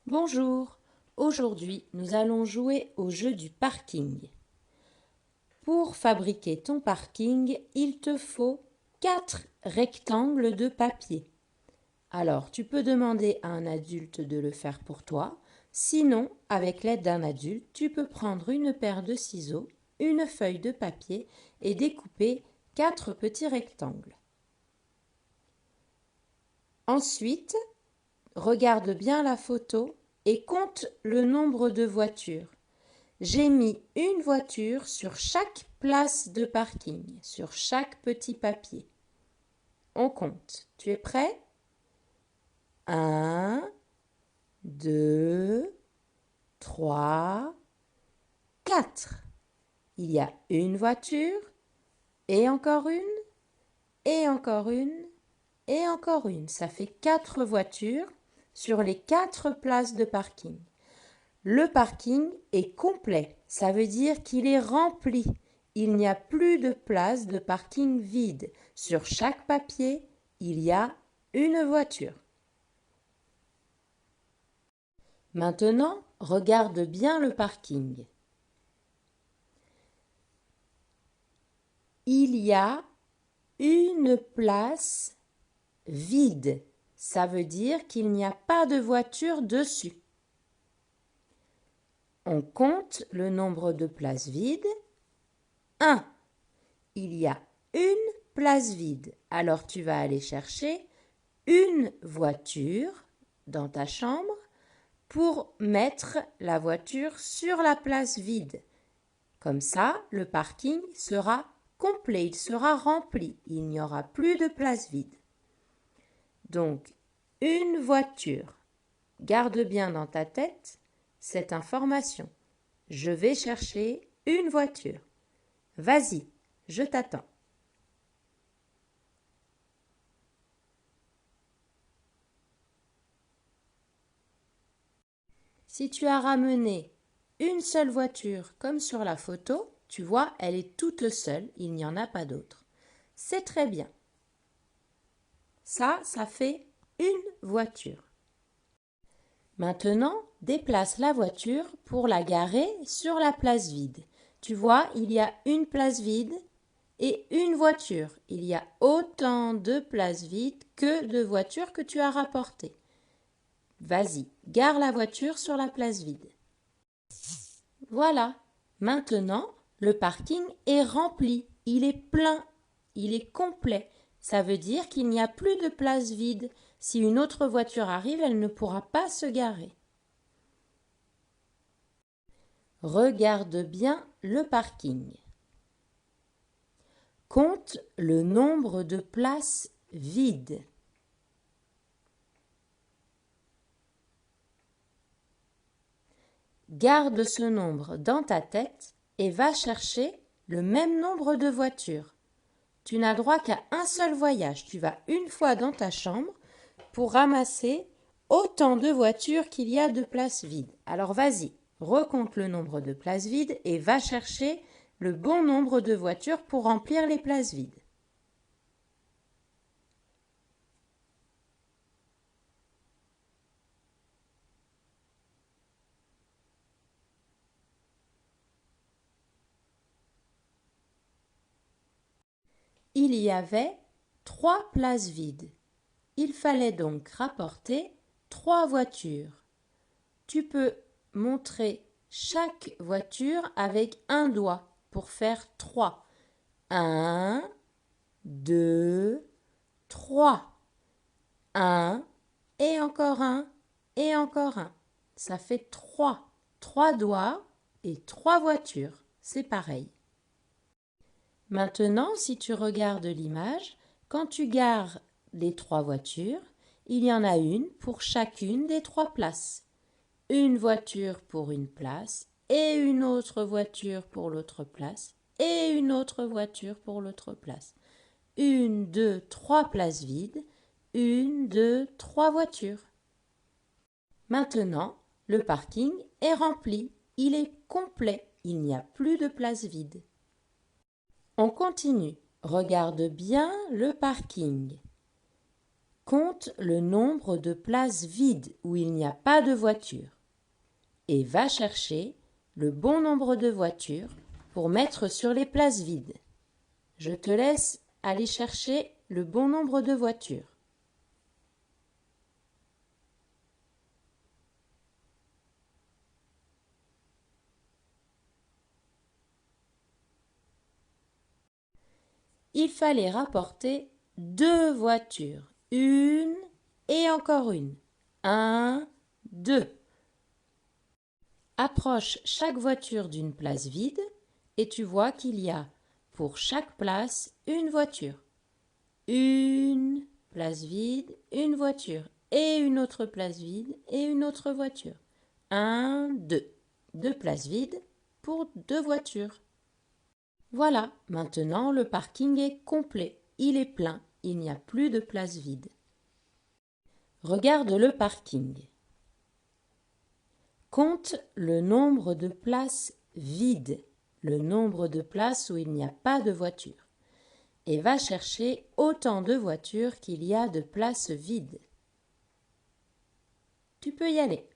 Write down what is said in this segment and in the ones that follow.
Bonjour, aujourd'hui nous allons jouer au jeu du parking. Pour fabriquer ton parking, il te faut 4 rectangles de papier. Alors tu peux demander à un adulte de le faire pour toi, sinon avec l'aide d'un adulte, tu peux prendre une paire de ciseaux, une feuille de papier et découper 4 petits rectangles. Ensuite, regarde bien la photo et compte le nombre de voitures. J'ai mis une voiture sur chaque place de parking, sur chaque petit papier. On compte. Tu es prêt? 1, 2, 3, 4. Il y a une voiture, et encore une, et encore une, et encore une. Ça fait 4 voitures sur les 4 places de parking. Le parking est complet, ça veut dire qu'il est rempli. Il n'y a plus de place de parking vide. Sur chaque papier, il y a une voiture. Maintenant, regarde bien le parking. Il y a une place vide. Ça veut dire qu'il n'y a pas de voiture dessus. On compte le nombre de places vides. 1. Il y a une place vide. Alors tu vas aller chercher une voiture dans ta chambre pour mettre la voiture sur la place vide. Comme ça, le parking sera complet, il sera rempli. Il n'y aura plus de place vide. Donc, une voiture. Garde bien dans ta tête cette information. Je vais chercher une voiture. Vas-y, je t'attends. Si tu as ramené une seule voiture comme sur la photo, tu vois, elle est toute seule, il n'y en a pas d'autre. C'est très bien. Ça fait une voiture. Maintenant, déplace la voiture pour la garer sur la place vide. Tu vois, il y a une place vide et une voiture. Il y a autant de places vides que de voitures que tu as rapportées. Vas-y, gare la voiture sur la place vide. Voilà, maintenant le parking est rempli, il est plein, il est complet. Ça veut dire qu'il n'y a plus de place vide. Si une autre voiture arrive, elle ne pourra pas se garer. Regarde bien le parking. Compte le nombre de places vides. Garde ce nombre dans ta tête et va chercher le même nombre de voitures. Tu n'as droit qu'à un seul voyage. Tu vas une fois dans ta chambre pour ramasser autant de voitures qu'il y a de places vides. Alors vas-y, recompte le nombre de places vides et va chercher le bon nombre de voitures pour remplir les places vides. Il y avait 3 places vides. Il fallait donc rapporter 3 voitures. Tu peux montrer chaque voiture avec un doigt pour faire 3. 1, 2, 3. 1 et encore un et encore un. Ça fait 3. 3 doigts et 3 voitures. C'est pareil. Maintenant, si tu regardes l'image, quand tu gares les 3 voitures, il y en a une pour chacune des 3 places. Une voiture pour une place et une autre voiture pour l'autre place et une autre voiture pour l'autre place. 1, 2, 3 places vides. 1, 2, 3 voitures. Maintenant, le parking est rempli. Il est complet. Il n'y a plus de place vide. On continue. Regarde bien le parking. Compte le nombre de places vides où il n'y a pas de voiture et va chercher le bon nombre de voitures pour mettre sur les places vides. Je te laisse aller chercher le bon nombre de voitures. Il fallait rapporter 2 voitures. Une et encore une. 1, 2. Approche chaque voiture d'une place vide et tu vois qu'il y a pour chaque place une voiture. Une place vide, une voiture et une autre place vide et une autre voiture. 1, 2. 2 places vides pour 2 voitures. Voilà, maintenant le parking est complet. Il est plein, il n'y a plus de place vide. Regarde le parking. Compte le nombre de places vides, le nombre de places où il n'y a pas de voiture, et va chercher autant de voitures qu'il y a de places vides. Tu peux y aller.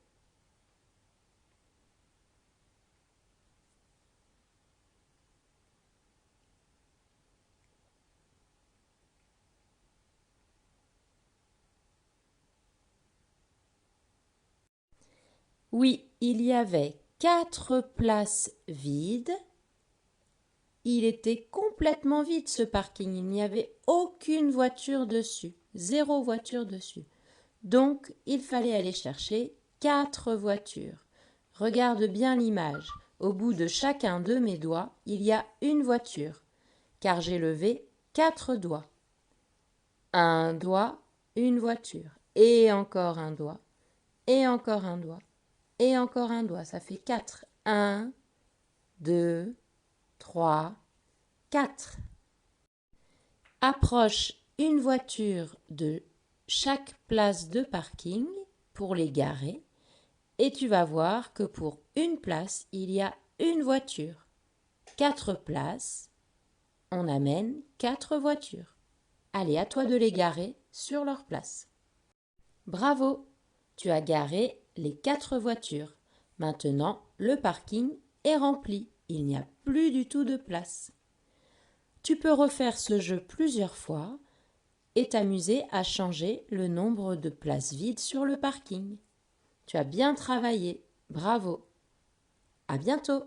Oui, il y avait 4 places vides. Il était complètement vide ce parking, il n'y avait aucune voiture dessus, 0 voiture dessus. Donc, il fallait aller chercher 4 voitures. Regarde bien l'image. Au bout de chacun de mes doigts, il y a une voiture, car j'ai levé 4 doigts. Un doigt, une voiture. Et encore un doigt. Et encore un doigt. Et encore un doigt. Ça fait 4. 1, 2, 3, 4. Approche une voiture de chaque place de parking pour les garer et tu vas voir que pour une place, il y a une voiture. 4 places, on amène 4 voitures. Allez, à toi de les garer sur leur place. Bravo, tu as garé les 4 voitures. Maintenant, le parking est rempli. Il n'y a plus du tout de place. Tu peux refaire ce jeu plusieurs fois et t'amuser à changer le nombre de places vides sur le parking. Tu as bien travaillé. Bravo. À bientôt.